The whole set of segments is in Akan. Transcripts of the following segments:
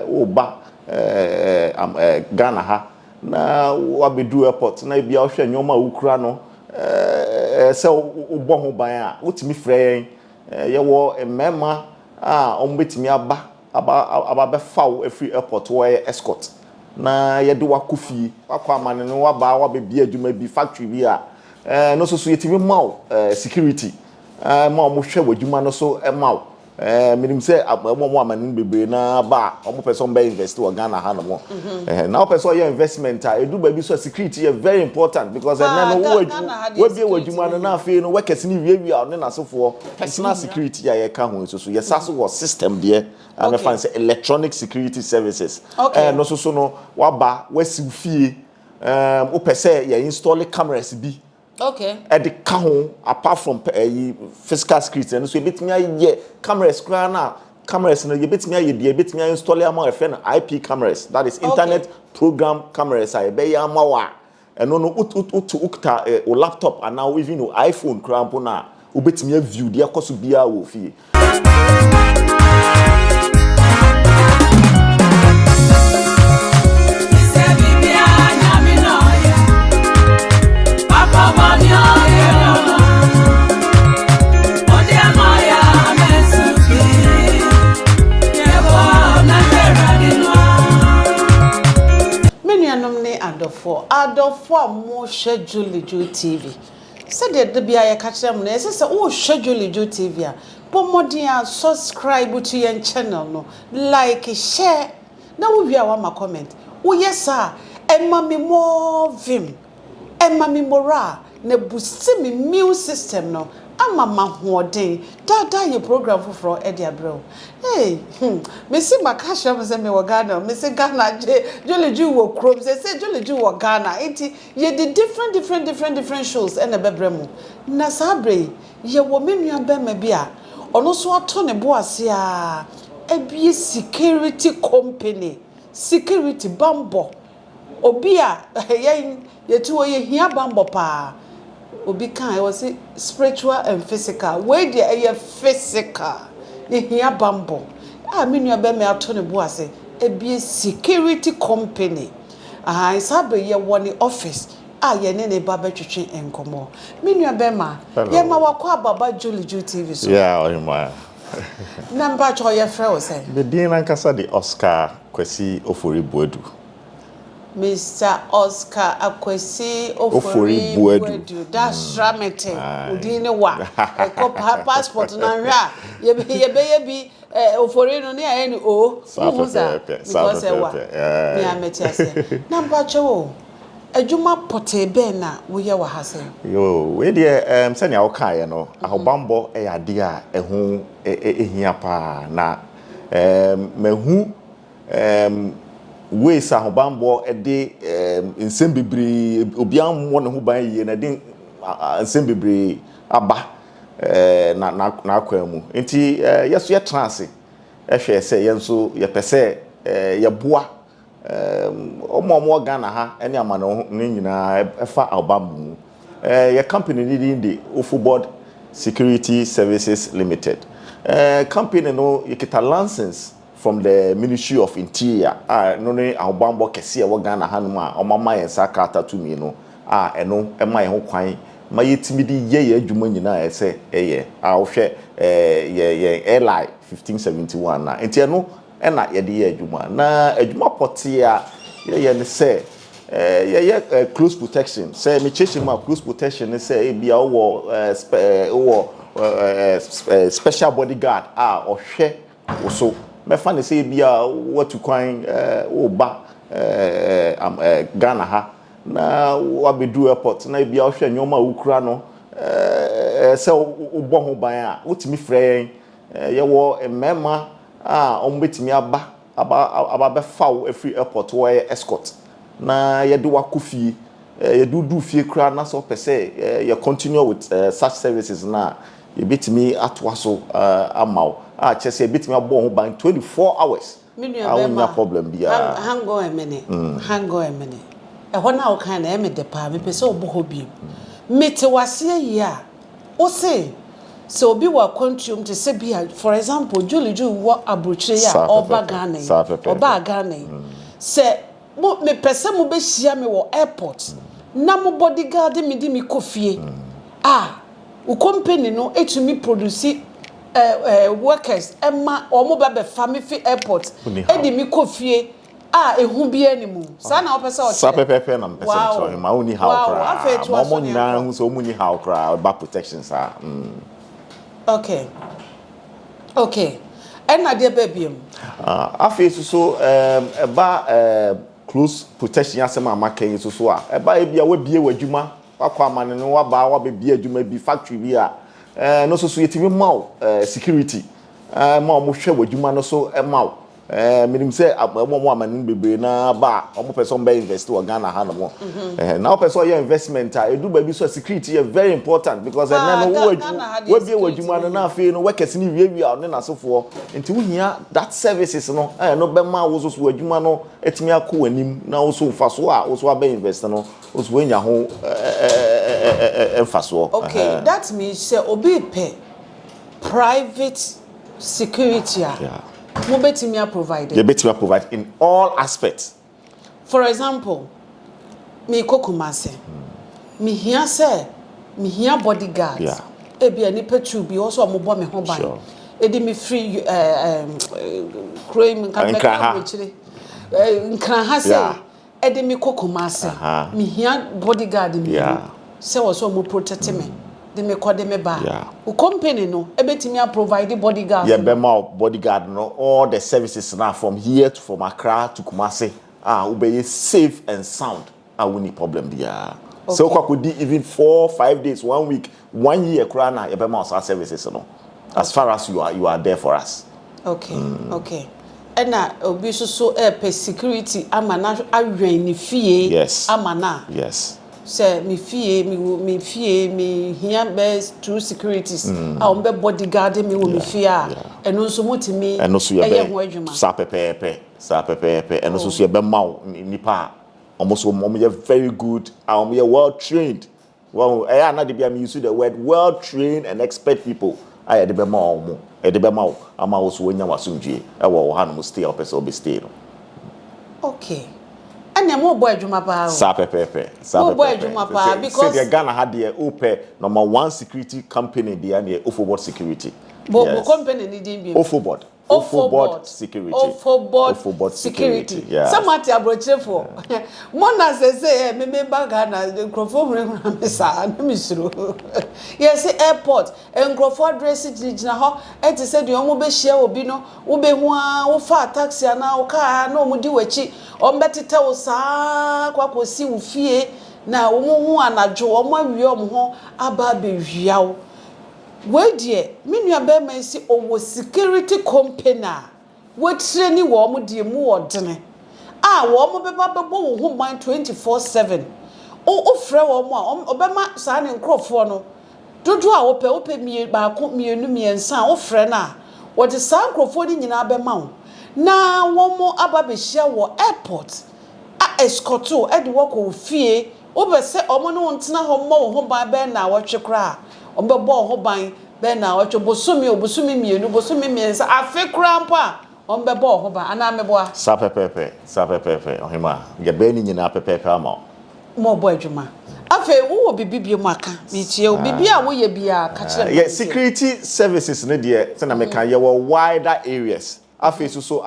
Oba Ghana ha na wabedu airport na bia ohwe nyoma ukura no se ubọ ho ban a wotimi frɛ ye wo emema a ombetimi aba be faw every airport wo escort na ye de wakofie wakwa amane no waba wabebia adwuma bi factory bi a no so yetimi maw security ma omo hwɛ wadwuma no so maw minim say mo amane bebre na ba omo person be invest wo Ghana ha no mo now person your investment edu ba bi so security is very important because no we be wadwuma no na afi no workers ni wiawia ne nasofo personal security ya ka ho so yes aso was system there and fancy electronic security services no so no waba wasiw fie o pese ya install cameras bi. Okay. At the cajon, apart from physical security, and so you bit me cameras, cameras, and you bit me install a friend IP cameras, that is internet program cameras. I bay a mawa, and no ukta or laptop, and now even iPhone crampona, who bit me a view, dear Kosubia Wofi. Adolfo mo schedule Juu Tv. Said the bia catch them na say schedule Juu TV a pomodin subscribe to your channel no like share na wo wi wa comment wo yes sir emma me more vim emma me moral na boost me immune system no ama mahoden da ye program for Eddie Abreu. Hey, me see makasha me say me wo Ghana, me say Ghana jolly Juu wo krom say jolly Juu wo Ghana. Enti ye the different shows and bebremu. Na sabre ye wo menua be ma bia. Ono so ato ne bo ase a ebie security company, security bambo. Obi a ye tuwo ye hia bambo pa. Obi kan I was spiritual and physical. Where dey physical? Ye hia bambo. Menua be me ato ne bo ase ebie security company. Sabe ye woni office ye ne ba betwetwe enkomo. Menua be ma ye ma wakọ ababa Juu TV so. Yeah, oyima. Number cho ye frɛ wo say. The din ankasa the Oscar Kwesi Ofori Boadu. Mr. Oscar Akwesi Ofori Boadu. That's dramatic. Udine wa. Eko passport na hwa. Ye be Ofori no ne any o. Because wa. Me ameti ase. Number cho. Adwuma potebe na wo ye wa ha se. Yo, we dey say na wo kan ye no. Ahobambo e ade a ehu ehia pa na mehu we sa ahobambo e de nsem bebre obian mo ne ho ban ye na de nsem bebre aba na akwa mu. Enti yeso ye trance e hwe se ye nso ye pese ye boa omo Ghana ha ene amane ne nyina efa album ye company ni Ofobod Security Services Limited company no yekita license from the Ministry of Interior no ne album kese e Ghana ha no a omama yen sakata to me no eno ema ye ho kwan ma yetimi di ye adwuma nyina ese eye wo hwe ye airline 1571 na enti eno ena ye de ye adwuma na adwuma poti a ye ne say ye close protection say me cheche ma close protection say e bia wo special bodyguard ohwe wo so me fa ne say bia what to kwan wo ba Ghana ha na wabedu airport na bia ohwe nyoma ukura no say ubọ ho ban a wotimi frɛ ye wo emema ombetimi aba be faw every airport wo escort na ye de wakofie ye do fie kra na so pese ye continue with such services na ye betimi atwa so amaw chese ye betimi abo ho ban 24 hours no problem bia hang on a minute e hona o kan na e me de pa me pese obo ho bi mete wase yi a o se So obi wa control to say bia, for example, Julie Juu wa abrochire ya oba Ghana. Oba Ghana. Say me pese mo be hia me wo airport. Na mo bodyguard me di me kofie. U company no etumi produce workers emma omo ba be family fi airport. Edi me kofie. Ehu bia ni mu. Sa na opese o. Sa pepepe na mpese ncho. Ma uni how cry. Mo nyina hu so muni how cry ba protection sa. Okay. And na dey baby. Afi so close protection asema amakan so a eba e bia we bie wadwuma wakwa amane no waba wa be bie adwuma bi factory bi a no so yetimi maw security ma mo hwe wadwuma no so maw minim say mo amane bebre na ba omo person be invest wo Ghana ha no mo na person your investment edu ba bi so security is very important because na no we bie wadwuma no na afi no workers ni wiwi a ne nasofo nti wo hia that services no no be ma wo so wadwuma no etimi akọ anim na wo so mfaso a wo so be invest no wo so nya ho mfaso. Okay, that means say obi pay private security mo betimi provide. You betimi provide in all aspects. For example, me kokumase. Me hia say me hia bodyguard. Ebi ani petu bi also mo bo me ho ban. Edi me free crime kan be nkran ha say edi me kokumase. Me hia bodyguard me. Say also mo protect me. De me kode me ba. U company no ebetimi provide bodyguard. Yeah, be ma bodyguard no all the services now from here to from Accra to Kumasi. Ube safe and sound. We need problem there. So could even 4-5 days, 1 week, 1 year krana you be ma our services no. As far as you are there for us. Okay. And na obi so security amana awen ni fie. Yes. Amana. Yes. Say me here best two securities be bodyguard me wo me fie and also motimi and also you be sa pepe and also you be maw nipa almost you very good and you well trained. Well na dey be am use the word well trained and expert people I dey be maw e dey be maw ama also wonya wasumdue e wo ha no stay up so be stay no. Okay. And mo boy adwuma pa o. Sa pepe. Boy adwuma pa because say the Ghana had the number 1 security company there near Ofobod security. But company ni din bi. Ofobod security. Ofobod security. Somebody abrochefo. Mo na say me member Ghana the microphone me sa na me suro. Yes airport enkrofo address gina ho e ti say de omo be hia obi no wo be hu a wo fa taxi na wo car na omo di wachi o mbetete wo saa kwakosi wo fie na wo hu anajo omo awie omo ho aba be hwiawo. We die me nua be man si owo security company we training wo mo die mu odene wo mo be ba be bo wo ho ban 24/7 o frɛ wo mo a obema saa ne nkrofo no dodo a wo pe mie ba ko mienu miensa wo frɛ na wo de saa nkrofo ni nyina be ma wo na wo mo aba be hia wo airport escorto e de wo ko fie wo be se omo no ntena ho mo wo ho ban be na wo twekra ombe bo ho ban be na otwo bosumi mienu bosumi miensa afi krampa ombe bo ho ban ana meboa sa pepepe ohima ge be ni nyina pepepe ama mo bo adwuma afi wo bibibie mu aka mi tie o bibia wo ye bia ka kire yeah security services ne de se na me kan ye wo wider areas afi so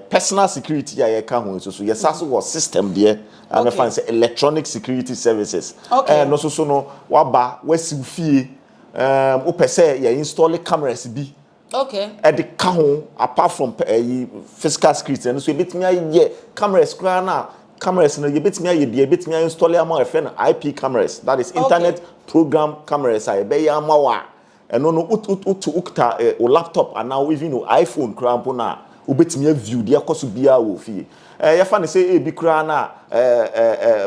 personal security ya ye ka ho so ye saso wo system de and fancy electronic security services no so no waba wasi fie o pese ye install cameras bi e de ka ho apart from physical security and so betimi aye cameras kra na cameras no ye betimi aye de betimi install am IP cameras, that is internet program cameras I be ya ma wa no ukta o laptop and now even no iPhone kra mpo na obetimi view de ekoso bia wo fie ya fa ne say e bi kra na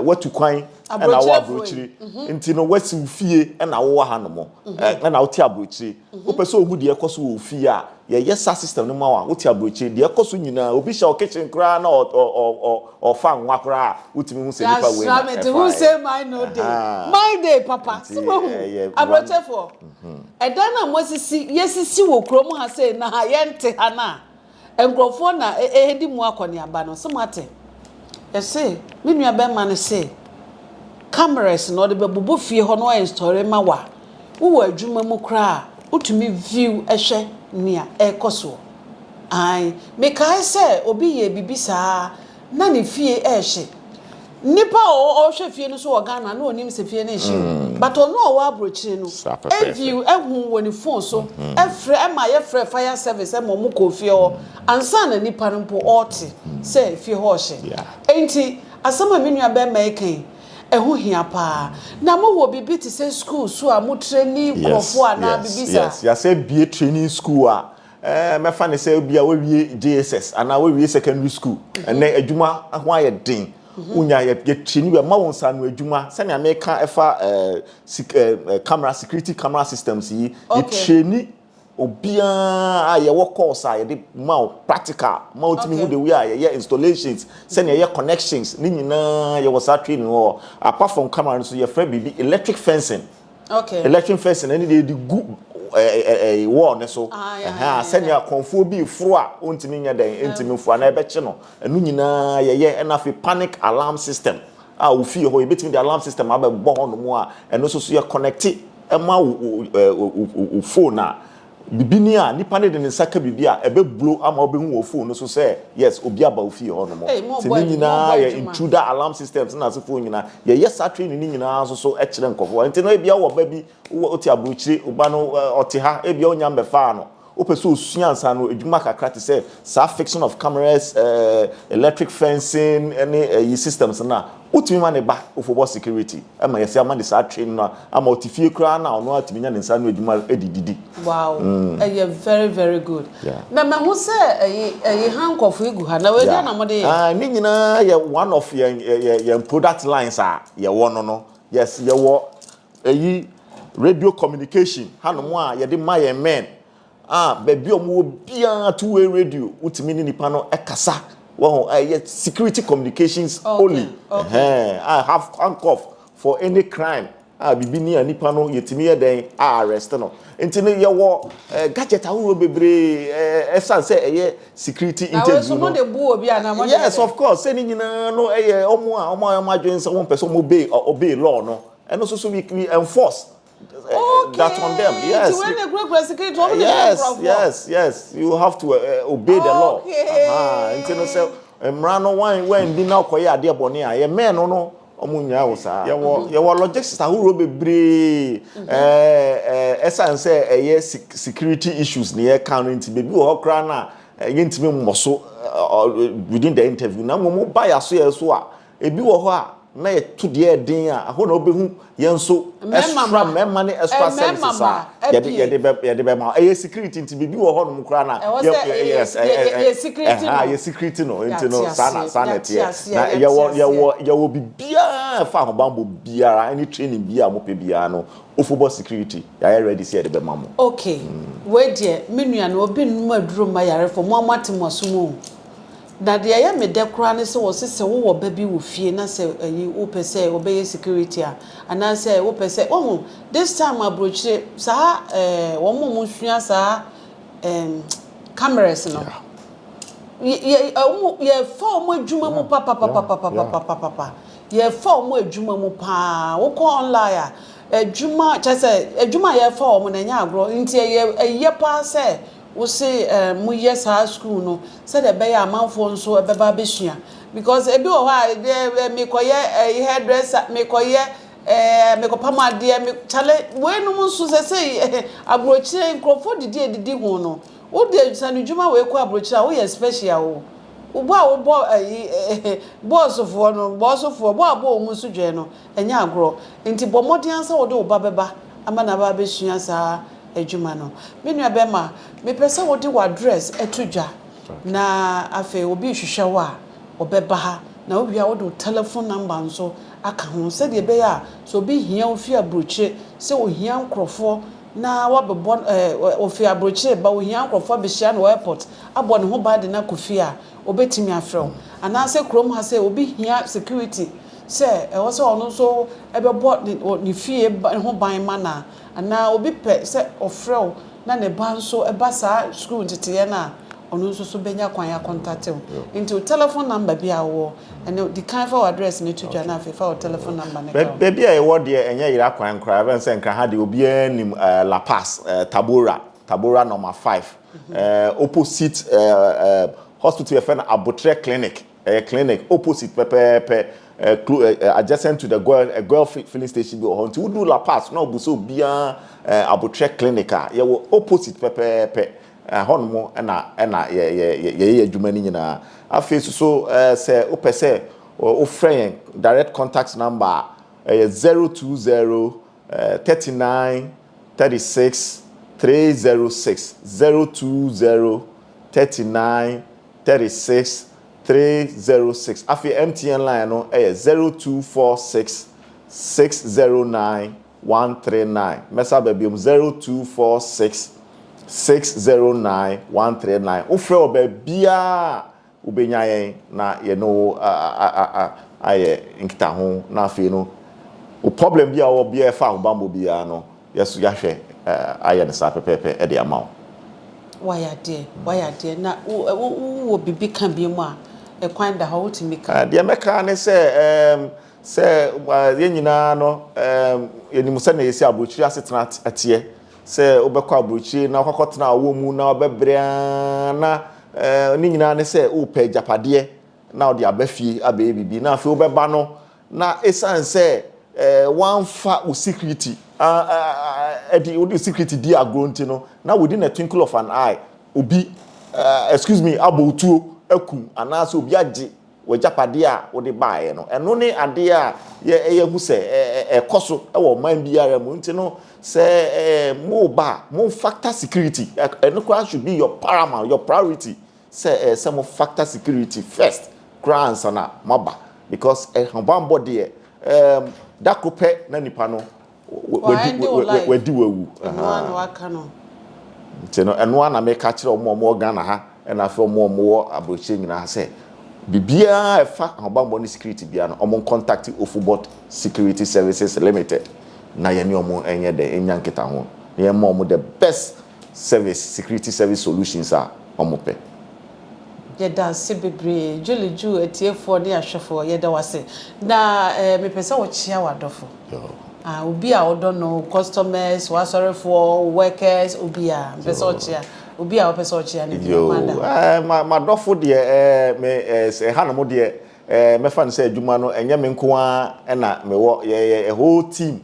watu kwan na wo abrochiri nti no wasi fie na wo ha no mo na wo ti abrochiri opese ohu de ekoso wo fie a ye sa system no ma wa wo ti abrochiri de ekoso nyina obi sha o kitchen kra na o fa nwa kra utimi hu se nipa we na who say my day papa sumo abrochefo eda na mosisi yesisi wo krom ha say na ha ye nte ha na enkrofo na ehedi mu akoni aba no somate say me nua be man say cameras no de bebubo fie ho no install ma wa wo adwuma mu kra utumi view ehwe nia ekoso ai me kai say obi ye bibisa na ne fie ehye nipa o hwe fie no so Ghana na onim se fie na ehye but ono o wa abrochire no e view ehun woni phone so efre e ma ye frɛ fire service e mo mu ko fie ho ansa na nipa no mpo ɔte say fie ho hye enti asama me nua be ma ekan ehu hia pa na mo wo bibi ti say school so a mo training krofo ana bibisa yes ya say be training school a me fa ne say bia we wie JSS ana we wie secondary school na adwuma ho aye den unya ye training we ma won sa no adwuma se na me ka efa camera security camera systems yi ye training obia aye wo course a ye de ma practical ma otimi hu de we a ye installations se na ye connections ni nyina ye was training ho apart from camera so ye free bibi electric fencing electric fencing any dey good war ne so senya konfo bi fro a ontimi nya den entimi fu na ebe che no enu nyina ye na fi panic alarm system a wo fie ho e betimi the alarm system abebo ho no mu a eno so ye connect e ma wo phone a bibini a nipa ne de ne saka bibi a ebe blow ama obehu wo phone no so say yes obi aba wo fie ho no mo se nyina ye intruder alarm systems na so phone nyina ye yes training ni nyina so e kire nkofo nti no e bia wo ba bi wo ti abrochire uba no oti ha e bia onya mbefa no opese osuansa no edwuma kakra te say sa fixing of cameras electric fencing any systems na utimi ma ne ba Ofobod security ama yesi ama de sa training na ama otifie kra na ono atimi nya ne nsa no edwuma edididi wow very very good na me hu say handcuff igu ha na we dia na mo de ni nyina ye one of your product lines ye wo no yes ye wo radio communication hanom a ye de ma ye men baby omo bia two-way radio utimi ni nipa no ekasa well security communications only I have handcuff for any crime bibi ni nipa no yetimi ye den arrest no enti ne ye wo gadget ahuro bebre esan say security interview no yes of course say ni nyina no omo adwen say one person obey law no and also so we enforce that on them yes yes you have to obey the law enti no say emrano when bi na koye ade bone a ye men no omunya wo sa ye wo logistics ahuro bebre esan say security issues ne ye current be bi wo kra na ye ntimi mmoso within the interview na mo buy aso ye so a ebi wo ho a na ye to de den a ho na obehu ye nso extra memma ne extra services ye de be ma security nti bibi wo ho no mkura na yes security no ye security no nti no sana tie na ye wo bibia fa ho bambo biara any training bia mo pe bia no Ofobod security ya ready see de be ma mo okay we de menua no obi numa duro ma yare fo mo amatimoso mu na de ya me de kra ne se wo se wo ba bi wo fie na se wo pese wo be security ana se wo pese wo this time abrochire sa wo mo sua sa cameras no ye fa mo adwuma mu papa ye fa mo adwuma mu pa wo ko online adwuma chese adwuma ye fa mo na nya agro nti ye pa se we say mu yes high school no said e be ya amanfo nso e be ba besua because e bi o ha me koye hairdresser me koye me ko pamade me chale we no nso say abrochire nkrofo didi ho no wo de sanudwuma we ko abrochire wo ye special wo bo a wo bo boss for bo abo mu so dwe no enya agro nti bo modian sa wo de wo ba beba ama na ba besua sa adwuma no menua be ma me pese wo de wo address etudwa na afi obi hwehwe wa obeba ha na obi a wodo telephone number nso aka ho se de be ya so obi hia ofi abrochire se ohia nkrofo na wabebon ofi abrochire ba ohia nkrofo be hia no airport abo ne ho ba de na kofi a obetimi afrew ana se krom ha se obi hia security se wo se ono so ebebo ni fie ho ban mana ana obi pe se ofrew na ne ba nso eba sa school ntete na ono nso so benya kwan ya contact him into telephone number bia wo and the kind for address ne to dwa na afi for telephone number ne ka baby e wo de enya yira kwan kra ben se nka ha de obi anim La Paz Tabora number 5 opposite hospital FN Abotre clinic clinic opposite adjacent to the girl filling station be on to do La Paz no buso bia Abotre clinic ye wo opposite honmo na ye adwuma ni nyina afesu so say opese o friend direct contact number 020 39 36 306 020 39 36 306 afi MTN line no 0246 609 139 mesa babium 0246 609 139 ufre obabia ubenyayen na ye no aye nkita ho na afi no o problem bia wo bia fa bambo bia no yesu yahwe aye ne sa pepepe e de amawo why are na wo bibi kan bi mu a e kwan da ho timi kan de meka ne se ye nyina no enimu se na yesi abrochiri asetena atie se obekọ abrochiri na kwakọtena awo mu na obebrea na ni nyina ne se o pe japade na odi abafie abe bibi na afi obeba no na esan se one fa o security the security di agronti no na within a twinkle of an eye obi excuse me abotuo akum anaso obi age wajapade a wo de baaye no eno ne ade a ye hu se ekoso e wo man biara mu nti no se mo factor security eno should be your paramount your priority say some factor security first grants na maba because hambambo de dakope na nipa no wedi wawu no aka no ntino eno na me ka kire omo Ghana ha na afa omo abroche nyina se bibia efa hambambo ni security bia no omo contact Ofobod Security Services Limited na ye ni omo enye de enya nkita ho ye ma omo the best security service solutions are omo pe ye da se bebre Juu etiefo ne ahwefo ye da wase na me pese wo chia wadofo obi a odo no customers wasorefo workers obi a pese wo chia obi a pese wo chia ne bi manda ma dofo de me ha no mo de me fa no se adwuma no enye me nko a na me wo ye whole team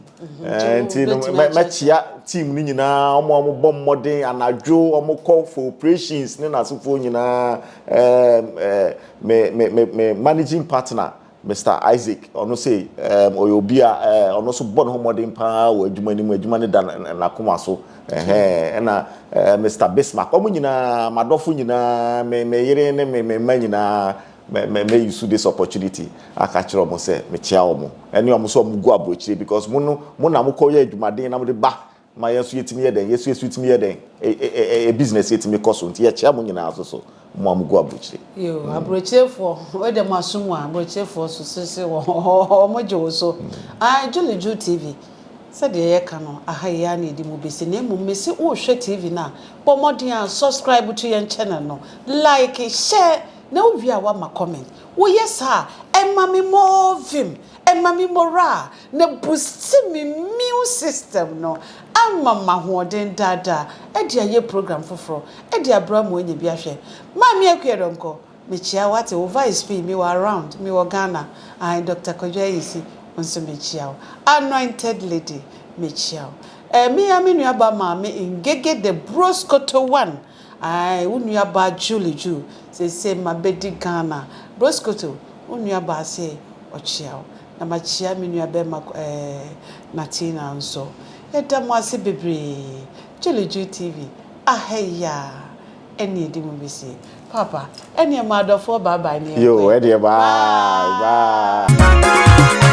nti no me chia team ni nyina omo bom modern anadwo omo call for operations ne na sofo nyina me managing partner Mr. Isaac ono say oyobi a ono so bon ho modern pa wo adwuma ne da na koma so na Mr. Bismarck omo nyina madofo nyina me yire ne me nyina me use this opportunity aka kire omo say me chia omo ene omo so omo go abrochire because mo na mo ko ye adwumaden na mo de ba ma yesu yetimi ye den yesu yetimi ye den business yetimi koso nti ye chia mo nyina aso mo am go abrochire yo abrochirefo we de masumu abrochirefo so sese wo mo je so Juu TV said ye ka no ahaya na edi mo besi na mo mesi wo hwe TV na pomodin subscribe to your channel no like share na wi a wa ma comment wo yes ha emma me more vim emma me mora na boost me immune system no amma mahoden dada e dia ye program foforo e dia bra mo nya bi ahwe ma me akweronko me chia wate o vice p me wa around me wo Ghana Dr. Kojoyisi onso me chia anointed lady me chia me aminu aba ma me ngege the broscoto one unu aba Juu say ma bedi Ghana broscoto unu aba say ochiao na ma chia minu aba ma natina nso yeda mo ase bebre Juu TV aheya ene edi mu bisi papa ene ma adofo bye bye ne yo e de bye bye